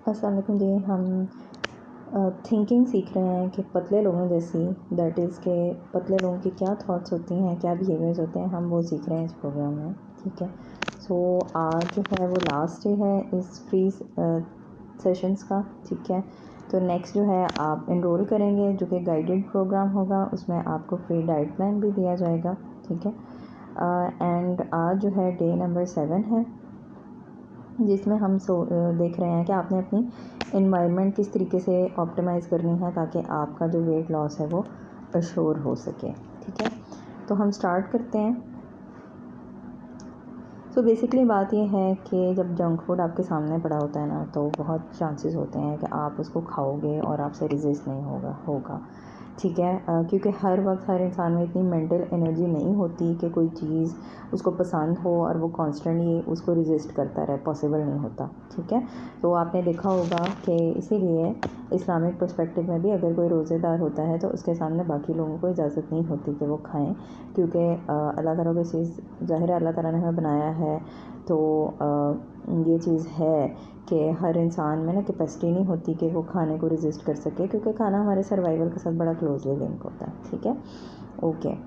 अस्सलाम वालेकुम जी। हम थिंकिंग सीख रहे हैं कि पतले लोगों जैसी, दैट इज़ के पतले लोगों की क्या थॉट्स होती हैं, क्या बिहेवियर्स होते हैं, हम वो सीख रहे हैं इस प्रोग्राम में। ठीक है। सो आज जो है वो लास्ट डे है इस फ्री सेशंस का। ठीक है। तो नेक्स्ट जो है आप इनरोल करेंगे, जो कि गाइडेड प्रोग्राम होगा। उसमें आपको फ्री डाइट प्लान भी दिया जाएगा। ठीक है। एंड आज जो है डे नंबर 7 है, जिसमें हम देख रहे हैं कि आपने अपनी इन्वायरमेंट किस तरीके से ऑप्टिमाइज़ करनी है ताकि आपका जो वेट लॉस है वो अश्योर हो सके। ठीक है। तो हम स्टार्ट करते हैं। तो बेसिकली बात यह है कि जब जंक फूड आपके सामने पड़ा होता है ना, तो बहुत चांसेस होते हैं कि आप उसको खाओगे और आपसे रेजिस्ट नहीं होगा। ठीक है। क्योंकि हर वक्त हर इंसान में इतनी मेंटल एनर्जी नहीं होती कि कोई चीज़ उसको पसंद हो और वो कॉन्स्टेंटली उसको रेजिस्ट करता रहे, पॉसिबल नहीं होता। ठीक है। तो आपने देखा होगा कि इसीलिए इस्लामिक पर्सपेक्टिव में भी अगर कोई रोज़ेदार होता है तो उसके सामने बाकी लोगों को इजाज़त नहीं होती कि वो खाएं, क्योंकि अल्लाह ताला की चीज़ ज़ाहिर है, अल्लाह ताला ने हमें बनाया है। तो ये चीज़ है कि हर इंसान में ना कैपेसिटी नहीं होती कि वो खाने को रेजिस्ट कर सके, क्योंकि खाना हमारे सर्वाइवल के साथ बड़ा क्लोजली लिंक होता है। ठीक है। ओके।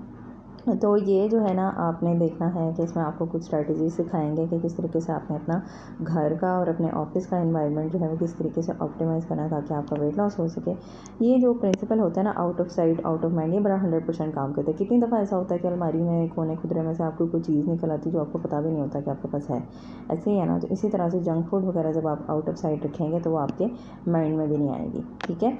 तो ये जो है ना, आपने देखना है कि इसमें आपको कुछ स्ट्रैटेजी सिखाएंगे कि किस तरीके से आपने अपना घर का और अपने ऑफिस का एनवायरनमेंट जो है वो किस तरीके से ऑप्टिमाइज़ करना है ताकि आपका वेट लॉस हो सके। ये जो प्रिंसिपल होता है ना, out of sight out of mind, ये बड़ा 100% काम करता है। कितनी दफ़ा ऐसा होता है कि अलमारी में कोने खुदरे में से आपको कोई चीज़ निकल आती है जो आपको पता भी नहीं होता कि आपके पास है। ऐसे ही है ना। तो इसी तरह से जंक फूड वगैरह जब आप आउट ऑफ साइट रखेंगे तो वो आपके माइंड में भी नहीं आएगी। ठीक है।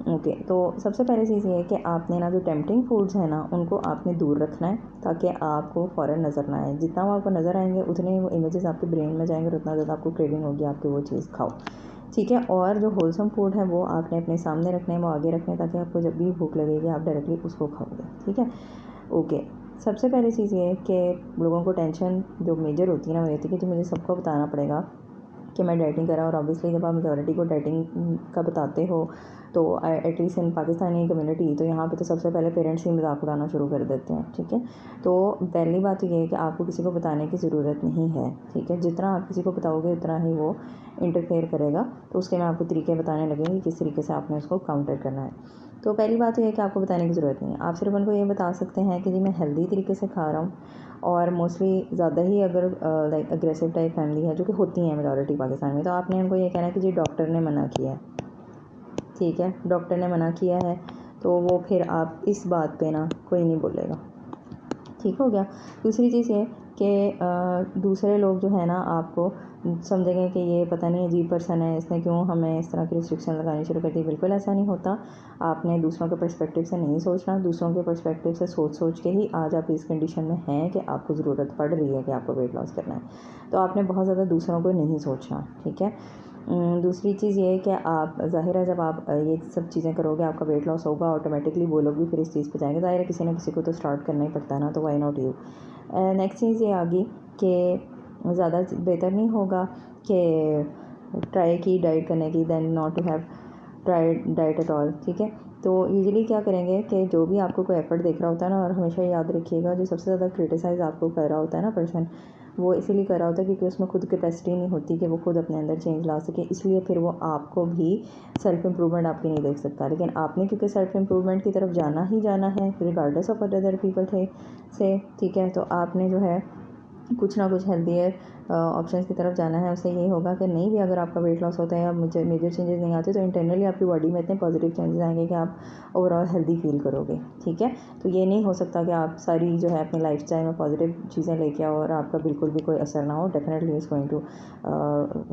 ओके। तो सबसे पहली चीज़ ये है कि आपने ना जो टेम्पटिंग फूड्स हैं ना, उनको आपने दूर रखना है ताकि आपको फ़ौरन नज़र ना आए। जितना वो आपको नज़र आएंगे उतने वो इमेजेस आपके ब्रेन में जाएंगे और उतना ज़्यादा आपको क्रेविंग होगी आपकी वो चीज़ खाओ। ठीक है। और जो होलसम फूड है वो आपने अपने सामने रखने हैं, वो आगे रखने हैं ताकि आपको जब भी भूख लगेगी आप डायरेक्टली उसको खाओगे। ठीक है। ओके। सबसे पहली चीज़ ये है कि लोगों को टेंशन जो मेजर होती है ना, वो होती है कि मुझे सबको बताना पड़ेगा कि मैं डाइटिंग कर रहा हूँ। और ऑब्वियसली जब आप मेजॉरिटी को डाइटिंग का बताते हो तो एटलीस्ट इन पाकिस्तानी कम्युनिटी, तो यहाँ पे तो सबसे पहले पेरेंट्स ही मजाक उड़ाना शुरू कर देते हैं। ठीक है। तो पहली बात तो ये है कि आपको किसी को बताने की ज़रूरत नहीं है। ठीक है। जितना आप किसी को बताओगे उतना ही वो इंटरफेयर करेगा। तो उसके मैं आपको तरीके बताने लगेंगे किस तरीके से आपने उसको काउंटर करना है। तो पहली बात तो ये है कि आपको बताने की ज़रूरत नहीं है। आप सिर्फ उनको ये बता सकते हैं कि जी मैं हेल्दी तरीके से खा रहा हूँ। और मोस्टली ज़्यादा ही अगर लाइक अग्रेसिव टाइप फैमिली है, जो कि होती है मेजॉरिटी पाकिस्तान में, तो आपने उनको ये कहना है कि जी डॉक्टर ने मना किया है। ठीक है। डॉक्टर ने मना किया है तो वो फिर आप इस बात पे ना कोई नहीं बोलेगा। ठीक हो गया। दूसरी चीज़ ये कि दूसरे लोग जो है ना आपको समझेंगे कि ये पता नहीं अजीब पर्सन है, इसने क्यों हमें इस तरह की रिस्ट्रिक्शन लगानी शुरू कर दी। बिल्कुल ऐसा नहीं होता। आपने दूसरों के पर्सपेक्टिव से नहीं सोचना, दूसरों के पर्सपेक्टिव से सोच के ही आज आप इस कंडीशन में हैं कि आपको ज़रूरत पड़ रही है कि आपको वेट लॉस करना है। तो आपने बहुत ज़्यादा दूसरों को नहीं सोचना। ठीक है। दूसरी चीज़ ये है कि आप ज़ाहिर है जब आप ये सब चीज़ें करोगे आपका वेट लॉस होगा, ऑटोमेटिकली वो लोग भी फिर इस चीज़ पे जाएंगे। ज़ाहिर है किसी न किसी को तो स्टार्ट करना ही पड़ता है ना, तो वाई नॉट यू। नेक्स्ट चीज़ ये आ गई कि ज़्यादा बेहतर नहीं होगा कि ट्राई की डाइट करने की than not to have try diet at all. ठीक है। तो यूजुअली क्या करेंगे कि जो भी आपको कोई एफर्ट देख रहा होता है ना, और हमेशा याद रखिएगा जो सबसे ज़्यादा क्रिटिसाइज़ आपको कर रहा होता है ना पर्सन, वो इसीलिए कर रहा होता है क्योंकि उसमें खुद कैपेसिटी नहीं होती कि वो खुद अपने अंदर चेंज ला सके। इसलिए फिर वो आपको भी सेल्फ इम्प्रूवमेंट आपकी नहीं देख सकता। लेकिन आपने क्योंकि सेल्फ इम्प्रूवमेंट की तरफ जाना ही जाना है रिगार्डलेस ऑफ अदर पीपल से। ठीक है। तो आपने जो है कुछ ना कुछ हेल्दियर ऑप्शंस की तरफ जाना है। उससे यही होगा कि नहीं भी अगर आपका वेट लॉस होता है या मुझे मेजर चेंजेस नहीं आते, तो इंटरनली आपकी बॉडी में इतने पॉजिटिव चेंजेस आएंगे कि आप ओवरऑल हेल्दी फील करोगे। ठीक है। तो ये नहीं हो सकता कि आप सारी जो है अपनी लाइफस्टाइल में पॉजिटिव चीज़ें लेके आओ और आपका बिल्कुल भी कोई असर ना हो। Definitely is going to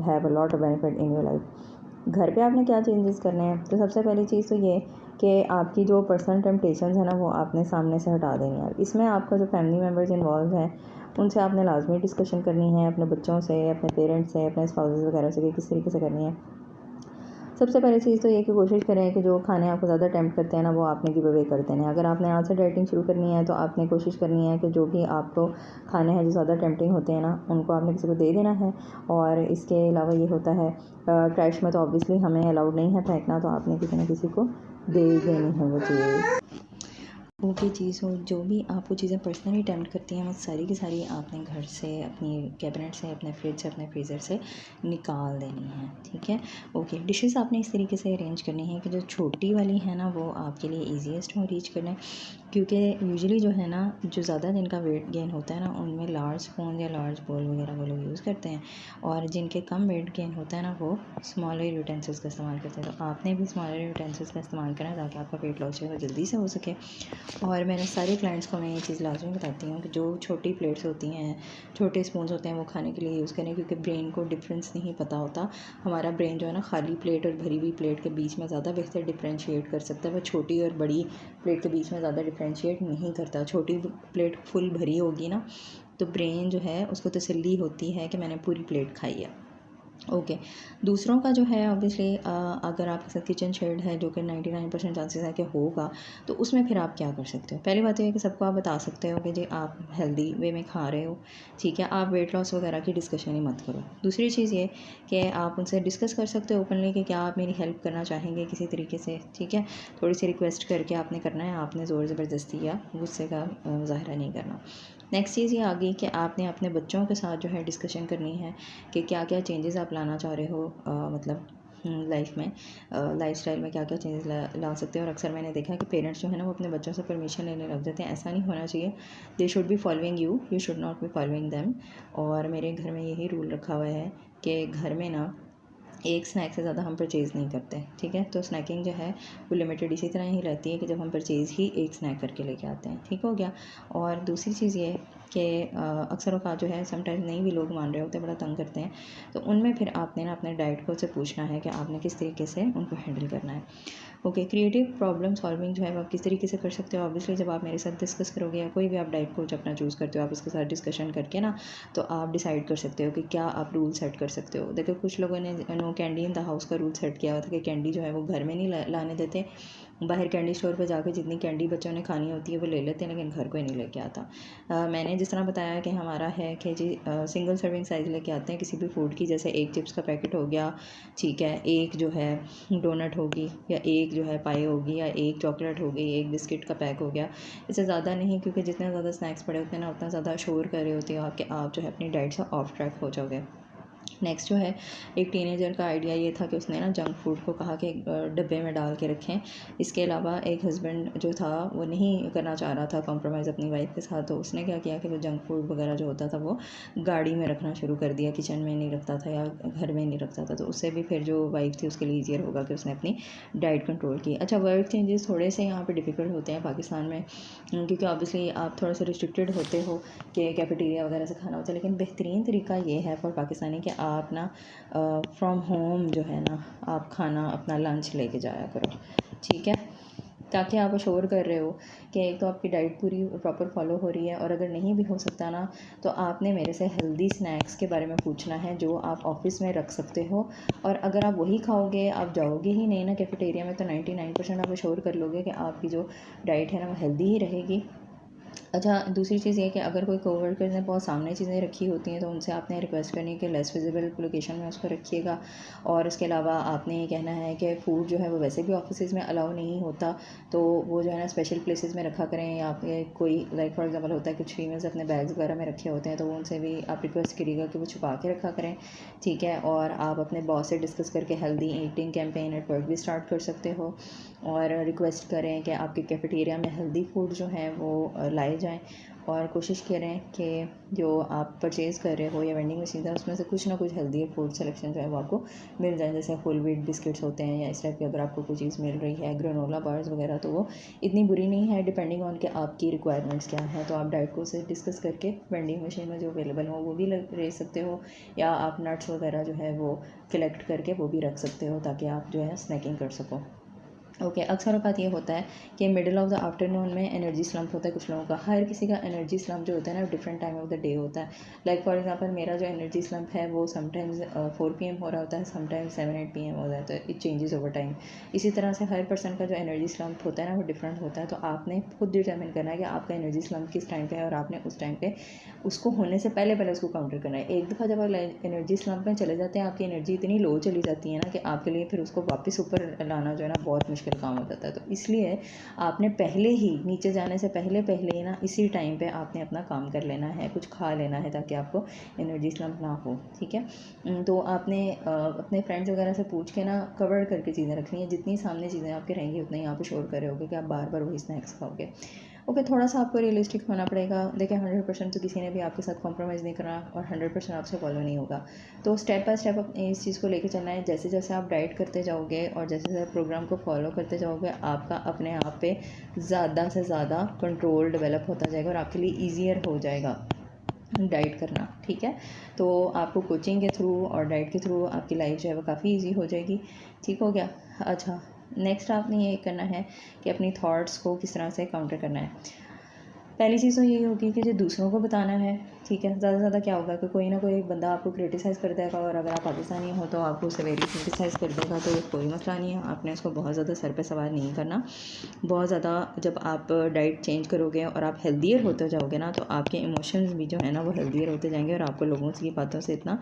have a lot of benefit in your life. घर पे आपने क्या चेंजेस करने हैं? तो सबसे पहली चीज़ तो ये कि आपकी जो पर्सनल टेम्पटेशंस है ना, वो आपने सामने से हटा देनी है। इसमें आपका जो फैमिली मेम्बर्स इन्वॉल्व हैं उनसे आपने लाजमी डिस्कशन करनी है, अपने बच्चों से, अपने पेरेंट्स से, अपने स्पाउसेस वगैरह से कि किस तरीके से करनी है। सबसे पहली चीज़ तो ये कि कोशिश करें कि जो खाने आपको ज़्यादा टेम्प्ट करते हैं ना, वो आपने गिव अवे कर देने हैं। अगर आपने आज से डाइटिंग शुरू करनी है तो आपने कोशिश करनी है कि जो भी आपको खाने हैं जो ज़्यादा टेम्पटिंग होते हैं ना, उनको आपने किसी को दे देना है। और इसके अलावा ये होता है ट्रैश में तो ऑब्वियसली हमें अलाउड नहीं है फेंकना, तो आपने किसी न किसी को दे देनी है वो चीज़। ओके जी। सो जो भी आपको चीज़ें पर्सनली टेम्प्ट करती हैं वो सारी की सारी आपने घर से, अपनी कैबिनेट से, अपने फ्रिज से, अपने फ्रीज़र से निकाल देनी है, ठीक है। ओके, डिशेस आपने इस तरीके से अरेंज करनी है कि जो छोटी वाली है ना वो आपके लिए ईजीएस्ट हो रीच करना है, क्योंकि यूजुअली जो है ना जो ज़्यादा जिनका वेट गेन होता है ना उनमें लार्ज स्पून या लार्ज बोल वगैरह वो लोग यूज़ करते हैं, और जिनके कम वेट गेन होता है ना वो स्मॉलर यूटेंसिल्स का इस्तेमाल करते हैं। तो आपने भी स्मॉलर यूटेंसिल्स का इस्तेमाल करना है ताकि आपका वेट लॉस जो है वो जल्दी से हो सके। और मैंने सारे क्लाइंट्स को मैं ये चीज़ लाजमी बताती हूँ कि जो छोटी प्लेट्स होती हैं, छोटे स्पून्स होते हैं वो खाने के लिए यूज़ करें, क्योंकि ब्रेन को डिफरेंस नहीं पता होता। हमारा ब्रेन जो है ना खाली प्लेट और भरी हुई प्लेट के बीच में ज़्यादा बेहतर डिफ्रेंशिएट कर सकता है, वह छोटी और बड़ी प्लेट के बीच में ज़्यादा डिफ्रेंशिएट नहीं करता। छोटी प्लेट फुल भरी होगी ना तो ब्रेन जो है उसको तसल्ली होती है कि मैंने पूरी प्लेट खाई है। ओके, दूसरों का जो है ऑब्वियसली अगर आपके साथ किचन शेयर्ड है जो कि 99% चांसेस है कि होगा, तो उसमें फिर आप क्या कर सकते हो। पहली बात तो ये है कि सबको आप बता सकते हो कि जी आप हेल्दी वे में खा रहे हो, ठीक है। आप वेट लॉस वगैरह की डिस्कशन ही मत करो। दूसरी चीज़ ये कि आप उनसे डिस्कस कर सकते हो ओपनली कि क्या आप मेरी हेल्प करना चाहेंगे किसी तरीके से, ठीक है। थोड़ी सी रिक्वेस्ट करके आपने करना है, आपने ज़ोर ज़बरदस्ती या गुस्से का मुजाहरा नहीं करना। नेक्स्ट चीज़ ये आ गई कि आपने अपने बच्चों के साथ जो है डिस्कशन करनी है कि क्या क्या चेंजेस आप लाना चाह रहे हो, मतलब लाइफ में, लाइफस्टाइल में क्या क्या चेंजेस ला सकते हो। और अक्सर मैंने देखा है कि पेरेंट्स जो है ना वो अपने बच्चों से परमिशन लेने लग जाते हैं। ऐसा नहीं होना चाहिए। They should be following you, you should not be following them. और मेरे घर में यही रूल रखा हुआ है कि घर में ना एक स्नैक से ज़्यादा हम परचेज़ नहीं करते, ठीक है। तो स्नैकिंग जो है वो लिमिटेड इसी तरह ही रहती है कि जब हम परचेज़ ही एक स्नैक करके लेके आते हैं, ठीक हो गया। और दूसरी चीज़ ये कि अक्सर औक़ात जो है समटाइम्स नहीं भी लोग मान रहे होते, बड़ा तंग करते हैं, तो उनमें फिर आपने ना अपने डाइट कोच से पूछना है कि आपने किस तरीके से उनको हैंडल करना है। ओके, क्रिएटिव प्रॉब्लम सॉल्विंग जो है वो आप किस तरीके से कर सकते हो। ऑब्वियसली जब आप मेरे साथ डिस्कस करोगे या कोई भी आप डाइट कोच अपना चूज़ करते हो, आप उसके साथ डिस्कशन करके ना तो आप डिसाइड कर सकते हो कि क्या आप रूल सेट कर सकते हो। देखो कुछ लोगों ने no candy in the house का रूल सेट किया हुआ था कि कैंडी जो है वो घर में नहीं लाने देते, बाहर कैंडी स्टोर पे जाकर जितनी कैंडी बच्चों ने खानी होती है वो ले लेते हैं, लेकिन घर कोई नहीं लेके आता। मैंने जिस तरह बताया कि हमारा है कि जी सिंगल सर्विंग साइज़ लेके आते हैं किसी भी फूड की, जैसे एक चिप्स का पैकेट हो गया, ठीक है, एक जो है डोनट होगी, या एक जो है पाई होगी, या एक चॉकलेट हो गई, एक बिस्किट का पैक हो गया। इससे ज़्यादा नहीं, क्योंकि जितने ज़्यादा स्नैक्स पड़े होते हैं ना उतना ज़्यादा शोर कर रहे होते हो कि आप जो है अपनी डाइट से ऑफ ट्रैक हो जाओगे। नेक्स्ट जो है एक टीनेजर का आइडिया ये था कि उसने ना जंक फूड को कहा कि डब्बे में डाल के रखें। इसके अलावा एक हस्बैंड जो था वो नहीं करना चाह रहा था कॉम्प्रोमाइज़ अपनी वाइफ के साथ, तो उसने क्या किया कि वो जंक फूड वगैरह जो होता था वो गाड़ी में रखना शुरू कर दिया, किचन में नहीं रखता था या घर में नहीं रखता था। तो उससे भी फिर जो वाइफ थी उसके लिए ईजियर होगा कि उसने अपनी डाइट कंट्रोल की। अच्छा, वर्ड चेंजेस थोड़े से यहाँ पर डिफ़िकल्ट होते हैं पाकिस्तान में, क्योंकि ऑब्वियसली आप थोड़ा सा रिस्ट्रिक्टेड होते हो कि कैफेटेरिया वगैरह से खाना होता है, लेकिन बेहतरीन तरीका ये है फॉर पाकिस्तानी कि आप ना फ्रॉम होम जो है ना आप खाना अपना लंच लेके जाया करो, ठीक है। ताकि आप अश्योर कर रहे हो कि एक तो आपकी डाइट पूरी प्रॉपर फॉलो हो रही है, और अगर नहीं भी हो सकता ना तो आपने मेरे से हेल्दी स्नैक्स के बारे में पूछना है जो आप ऑफिस में रख सकते हो। और अगर आप वही खाओगे, आप जाओगे ही नहीं ना कैफेटेरिया में, तो 99% आप अश्योर कर लोगे कि आपकी जो डाइट है ना वो हेल्दी ही रहेगी। अच्छा, दूसरी चीज़ ये है कि अगर कोई कोवर्कर्स ने बहुत सामने चीज़ें रखी होती हैं तो उनसे आपने रिक्वेस्ट करनी है कि लेस विजिबल लोकेशन में उसको रखिएगा। और उसके अलावा आपने ये कहना है कि फ़ूड जो है वो वैसे भी ऑफिसेज़ में अलाउ नहीं होता, तो वो जो है ना स्पेशल प्लेसेस में रखा करें। या आपके कोई लाइक फॉर एग्जांपल होता है कुछ फीमेल्स अपने बैग्स वगैरह में रखे होते हैं, तो वो उनसे भी आप रिक्वेस्ट करिएगा कि वो छुपा के रखा करें, ठीक है। और आप अपने बॉस से डिस्कस करके healthy eating campaign at work भी स्टार्ट कर सकते हो, और रिक्वेस्ट करें कि आपके कैफेटेरिया में हेल्दी फूड जो है वो लाए जाएँ। और कोशिश करें कि जो आप परचेज़ कर रहे हो या वेंडिंग मशीन है उसमें से कुछ ना कुछ हेल्दी फूड सिलेक्शन जो है वो आपको मिल जाए, जैसे होल व्हीट बिस्किट्स होते हैं या इस टाइप की अगर आपको कोई चीज़ मिल रही है, ग्रेनोला बार्स वगैरह, तो वो इतनी बुरी नहीं है डिपेंडिंग ऑन कि आपकी रिक्वायरमेंट्स क्या है। तो आप डाइट को से डिस्कस करके वेंडिंग मशीन में जो अवेलेबल हो वो भी ले सकते हो, या आप नट्स वगैरह जो है वो कलेक्ट करके वो भी रख सकते हो ताकि आप जो है स्नैकिंग कर सको। ओके, अक्सर औक़ात ये होता है कि मिडिल ऑफ़ द आफ्टरनून में एनर्जी स्लंप होता है कुछ लोगों का। हर किसी का एनर्जी स्लंप जो होता है ना different time of the day होता है। लाइक फॉर एग्जांपल मेरा जो एनर्जी स्लंप है वो समटाइम्स 4 पीएम हो रहा होता है, समटाइम्स 7-8 पीएम हो जाता है। It changes over time. इसी तरह से हर पर्सन का जो एनर्जी स्लंप होता है ना वो डिफरेंट होता है। तो आपने खुद डिटरमिन करना है कि आपका एनर्जी स्लंप किस टाइम पे है, और आपने उस टाइम पे उसको होने से पहले उसको काउंटर करना है। एक दफ़ा जब आप एनर्जी स्लंप में चले जाते हैं, आपकी एनर्जी इतनी लो चली जाती है ना कि आपके लिए फिर उसको वापस ऊपर लाना जो है ना बहुत मुश्किल मुश्किल काम हो जाता है। तो इसलिए आपने पहले ही नीचे जाने से पहले ही ना इसी टाइम पे आपने अपना काम कर लेना है, कुछ खा लेना है ताकि आपको एनर्जी स्लम्प ना हो, ठीक है। तो आपने अपने फ्रेंड्स वगैरह से पूछ के ना कवर करके चीज़ें रखनी है। जितनी सामने चीज़ें आपके रहेंगी उतना ही आप श्योर कर रहे होगे कि आप बार बार वही स्नैक्स खाओगे। ओके, थोड़ा सा आपको रियलिस्टिक होना पड़ेगा। देखिए 100% तो किसी ने भी आपके साथ कॉम्प्रोमाइज़ नहीं करना और 100% आपसे फॉलो नहीं होगा। तो स्टेप बाय स्टेप अपने इस चीज़ को लेके चलना है। जैसे जैसे आप डाइट करते जाओगे और जैसे जैसे प्रोग्राम को फॉलो करते जाओगे, आपका अपने आप पे ज़्यादा से ज़्यादा कंट्रोल डेवलप होता जाएगा और आपके लिए ईजियर हो जाएगा डाइट करना, ठीक है। तो आपको कोचिंग के थ्रू और डाइट के थ्रू आपकी लाइफ जो है वो काफ़ी इजी हो जाएगी, ठीक हो गया। अच्छा, नेक्स्ट आपने ये करना है कि अपनी थॉट्स को किस तरह से काउंटर करना है। पहली चीज़ तो यही होगी कि जो दूसरों को बताना है, ठीक है। ज़्यादा से ज़्यादा क्या होगा कि कोई ना कोई बंदा आपको क्रिटिसाइज़ कर देगा और अगर आप पाकिस्तानी हो तो आपको सेवेरी क्रिटिसाइज़ कर देगा, तो कोई मसला नहीं है। आपने उसको बहुत ज़्यादा सर पे सवार नहीं करना। बहुत ज़्यादा जब आप डाइट चेंज करोगे और आप हेल्दियर होते जाओगे ना, तो आपके इमोशंस भी जो है ना वो हेल्दियर होते जाएंगे और आपको लोगों की बातों से इतना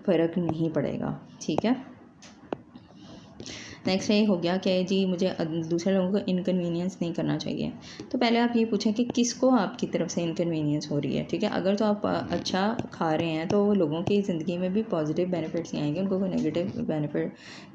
फ़र्क नहीं पड़ेगा, ठीक है। नेक्स्ट ये हो गया कि जी मुझे दूसरे लोगों को इनकन्वीनियंस नहीं करना चाहिए। तो पहले आप ये पूछें कि किसको आपकी तरफ से इनकन्वीनियंस हो रही है, ठीक है। अगर तो आप अच्छा खा रहे हैं तो लोगों की ज़िंदगी में भी पॉजिटिव बेनिफिट्स ही आएंगे, उनको कोई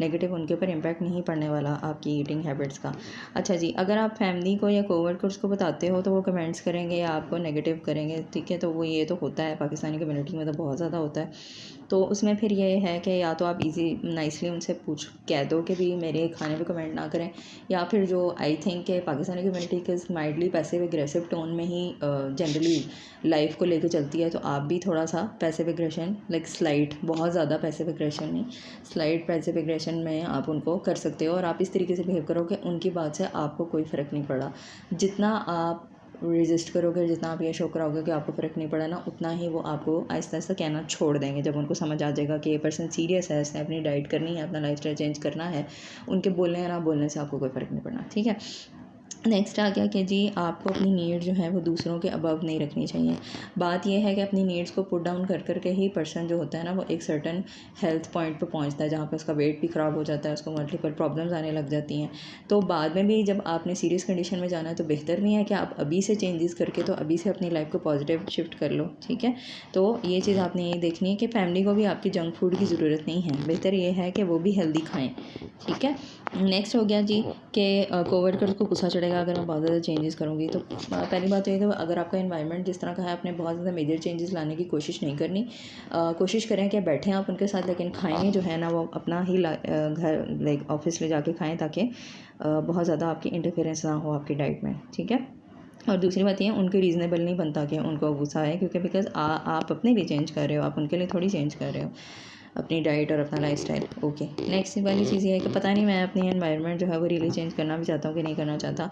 नेगेटिव उनके ऊपर इम्पैक्ट नहीं पड़ने वाला आपकी ईटिंग हैबिट्स का। अच्छा जी, अगर आप फैमिली को या कोवर्कर्स को बताते हो तो वो कमेंट्स करेंगे या आपको नेगेटिव करेंगे, ठीक है। तो वो ये तो होता है, पाकिस्तानी कम्युनिटी में तो बहुत ज़्यादा होता है। तो उसमें फिर ये है कि या तो आप नाइसली उनसे पूछ कह दो कि भी मेरे खाने पे कमेंट ना करें, या फिर जो आई थिंक के पाकिस्तानी कम्युनिटी के माइल्डली पैसिव एग्रेसिव टोन में ही जनरली लाइफ को लेके चलती है, तो आप भी थोड़ा सा पैसिव एग्रेशन लाइक स्लाइट, बहुत ज़्यादा पैसिव एग्रेशन नहीं, स्लाइट पैसिव एग्रेशन में आप उनको कर सकते हो और आप इस तरीके से बिहेव करो कि उनकी बात से आपको कोई फ़र्क नहीं पड़ा। जितना आप रेजिस्ट करोगे, जितना आप ये शो कराओगे कि आपको फ़र्क नहीं पड़ा ना, उतना ही वो आपको आहिस्ता आहिस्ता कहना छोड़ देंगे। जब उनको समझ आ जाएगा कि ये पर्सन सीरियस है, इसने अपनी डाइट करनी है, अपना लाइफस्टाइल चेंज करना है, उनके बोलने या ना बोलने से आपको कोई फ़र्क नहीं पड़ना, ठीक है। नेक्स्ट आ गया कि जी आपको अपनी नीड जो है वो दूसरों के अबव नहीं रखनी चाहिए। बात यह है कि अपनी नीड्स को पुट डाउन कर करके ही पर्सन जो होता है ना वो एक सर्टन हेल्थ पॉइंट पे पहुंचता है जहाँ पे उसका वेट भी ख़राब हो जाता है, उसको मल्टीपल प्रॉब्लम्स आने लग जाती हैं। तो बाद में भी जब आपने सीरियस कंडीशन में जाना है तो बेहतर नहीं है कि आप अभी से चेंजेस करके तो अभी से अपनी लाइफ को पॉजिटिव शिफ्ट कर लो, ठीक है। तो ये चीज़ आपने ये देखनी है कि फैमिली को भी आपकी जंक फूड की ज़रूरत नहीं है, बेहतर ये है कि वो भी हेल्दी खाएँ, ठीक है। नेक्स्ट हो गया जी कि कोवर्कर्स को गुस्सा चढ़ेगा अगर मैं बहुत ज़्यादा चेंजेस करूँगी। तो पहली बात तो ये कि अगर आपका एनवायरनमेंट जिस तरह का है, आपने बहुत ज़्यादा मेजर चेंजेस लाने की कोशिश नहीं करनी। कोशिश करें कि बैठें आप उनके साथ, लेकिन खाएँ जो है ना वो अपना ही घर लाइक ऑफिस ले जाके खाएँ ताकि बहुत ज़्यादा आपकी इंटरफेरेंस ना हो आपकी डाइट में, ठीक है। और दूसरी बात ये उनके रीज़नेबल नहीं बनता कि उनको गुस्सा आए, क्योंकि बिकॉज़ आप अपने लिए चेंज कर रहे हो, आप उनके लिए थोड़ी चेंज कर रहे हो अपनी डाइट और अपना लाइफस्टाइल। ओके, नेक्स्ट वाली चीज़ ये है कि पता नहीं मैं अपनी एनवायरनमेंट जो है वो रियली चेंज करना भी चाहता हूँ कि नहीं करना चाहता।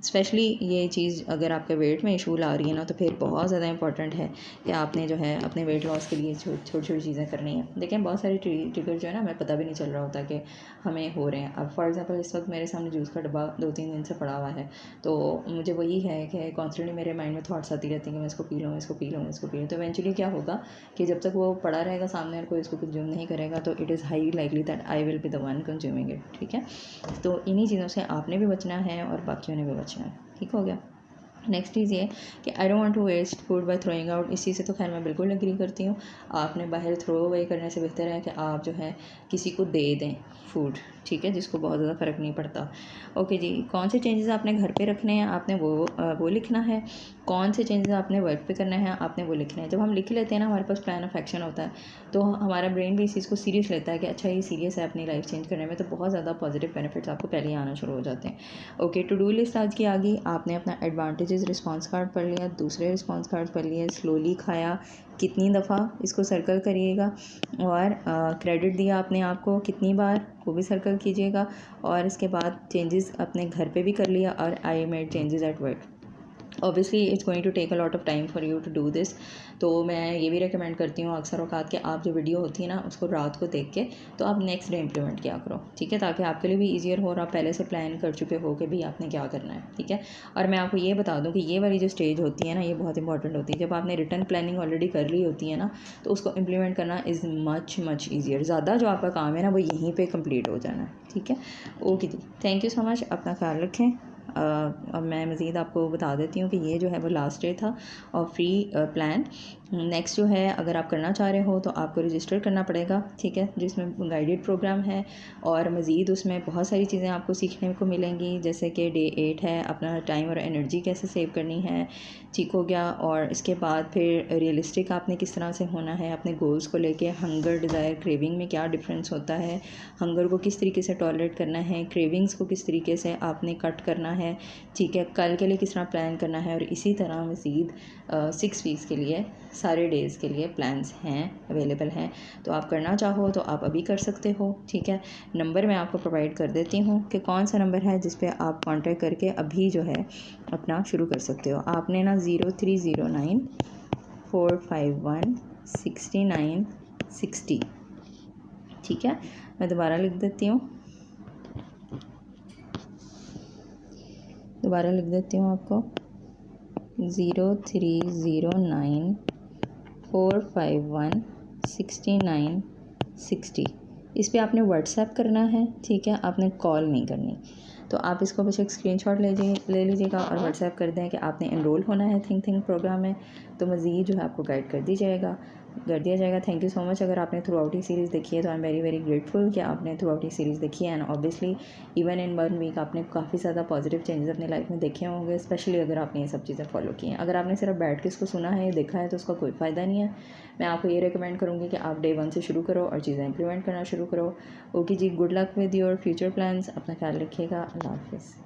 स्पेशली ये चीज़ अगर आपके वेट में इशू ला रही है ना, तो फिर बहुत ज़्यादा इंपॉर्टेंट है कि आपने जो है अपने वेट लॉस के लिए छोटी छोटी चीज़ें करनी है। देखें बहुत सारी ट्रिगर जो है ना हमें पता भी नहीं चल रहा होता कि हमें हो रहे हैं। अब फॉर एग्जांपल इस वक्त मेरे सामने जूस का डब्बा 2-3 दिन से पड़ा हुआ है, तो मुझे वही है कि कॉन्स्टेंटली मेरे माइंड में थॉट्स आती रहती हैं कि मैं इसको पी लूँ, इसको पी लूँ, इसको पी लूँ। तो इवेंचुअली क्या होगा कि जब तक वो पड़ा रहेगा सामने और कोई इसको कंज्यूम नहीं करेगा, तो it is high likely that I will be the one consuming it, ठीक है। तो इन्हीं चीज़ों से आपने भी बचना है और बाकियों ने भी बचना है, ठीक हो गया। नेक्स्ट चीज़ ये कि I don't want to waste food by throwing out. इस चीज़ से तो खैर मैं बिल्कुल एग्री करती हूँ। आपने बाहर थ्रो अवे करने से बेहतर है कि आप जो है किसी को दे दें फूड, ठीक है, जिसको बहुत ज़्यादा फ़र्क नहीं पड़ता। ओके जी, कौन से चेंजेस आपने घर पे रखने हैं आपने वो लिखना है। कौन से चेंजेस आपने वर्क पे करना है आपने वो लिखना है। जब हम लिख लेते हैं ना, हमारे पास प्लान ऑफ एक्शन होता है, तो हमारा ब्रेन भी इस चीज़ को सीरियस लेता है कि अच्छा ये सीरियस है अपनी लाइफ चेंज करने में, तो बहुत ज़्यादा पॉजिटिव बेनिफिट्स आपको पहले ही आना शुरू हो जाते हैं। ओके, टू डू लिस्ट आज की आ गई। आपने अपना एडवांटेजेस रिस्पॉन्स कार्ड पढ़ लिया, दूसरे रिस्पॉन्स कार्ड पढ़ लिए, स्लोली खाया, कितनी दफ़ा इसको सर्कल करिएगा, और क्रेडिट दिया आपने आपको कितनी बार वो भी सर्कल कीजिएगा, और इसके बाद चेंजेस अपने घर पे भी कर लिया, और I made changes at work. Obviously it's going to take a lot of time for you to do this. तो मैं ये भी रिकमेंड करती हूँ अक्सर औकात कि आप जो वीडियो होती है ना उसको रात को देख के तो आप नेक्स्ट डे इम्प्लीमेंट किया करो, ठीक है, ताकि आपके लिए भी ईजियर हो और आप पहले से प्लान कर चुके हो कि भाई आपने क्या करना है, ठीक है। और मैं आपको ये बता दूँ कि ये वाली जो स्टेज होती है ना ये बहुत इंपॉर्टेंट होती है। जब आपने रिटर्न प्लानिंग ऑलरेडी कर ली होती है ना तो उसको इम्प्लीमेंट करना इज़ मच ईजियर। ज़्यादा जो आपका काम है ना वो यहीं पर कम्प्लीट हो जाना है, ठीक है। ओके जी, थैंक यू सो मच, अपना ख्याल रखें। अब मैं मज़ीद आपको बता देती हूँ कि ये जो है वो लास्ट डे था और फ्री प्लान। नेक्स्ट जो है अगर आप करना चाह रहे हो तो आपको रजिस्टर करना पड़ेगा, ठीक है, जिसमें गाइडेड प्रोग्राम है और मज़ीद उसमें बहुत सारी चीज़ें आपको सीखने को मिलेंगी, जैसे कि डे 8 है अपना टाइम और एनर्जी कैसे सेव करनी है, ठीक हो गया। और इसके बाद फिर रियलिस्टिक आपने किस तरह से होना है अपने गोल्स को लेके, हंगर डिज़ायर क्रेविंग में क्या डिफरेंस होता है, हंगर को किस तरीके से टॉलरेट करना है, क्रेविंग्स को किस तरीके से आपने कट करना है, ठीक है, कल के लिए किस तरह प्लान करना है। और इसी तरह मज़ीद 6 वीक्स के लिए सारे डेज़ के लिए प्लान्स हैं अवेलेबल हैं। तो आप करना चाहो तो आप अभी कर सकते हो, ठीक है। नंबर मैं आपको प्रोवाइड कर देती हूँ कि कौन सा नंबर है जिस पे आप कांटेक्ट करके अभी जो है अपना शुरू कर सकते हो। आपने ना 0309-451-6960, ठीक है। मैं दोबारा लिख देती हूँ आपको 0309-451-6960। इस पे आपने व्हाट्सएप करना है, ठीक है, आपने कॉल नहीं करनी। तो आप इसको बस एक स्क्रीनशॉट ले लीजिएगा और व्हाट्सएप कर दें कि आपने एनरोल होना है थिंक प्रोग्राम में, तो मज़ीद जो है आपको गाइड कर दिया जाएगा। Thank you so much. अगर आपने थ्रू आउट ही सीरीज़ देखी है तो I am very very grateful कि आपने थ्रू आउट ही सीरीज़ देखी है। And obviously even in 1 week आपने काफ़ी ज़्यादा पॉजिटिव चेंजेस अपनी लाइफ में देखे होंगे, स्पेशली अगर आपने ये सब चीज़ें फॉलो की हैं। अगर आपने सिर्फ बैठ के इसको सुना है, देखा है, तो उसका कोई फ़ायदा नहीं है। मैं आपको ये रिकमेंड करूँगी कि आप डे 1 से शुरू करो और चीज़ें इंप्लीमेंट करना शुरू करो। ओके जी, good luck with your future plans, अपना ख्याल रखिएगा, अल्लाह हाफ़िज़।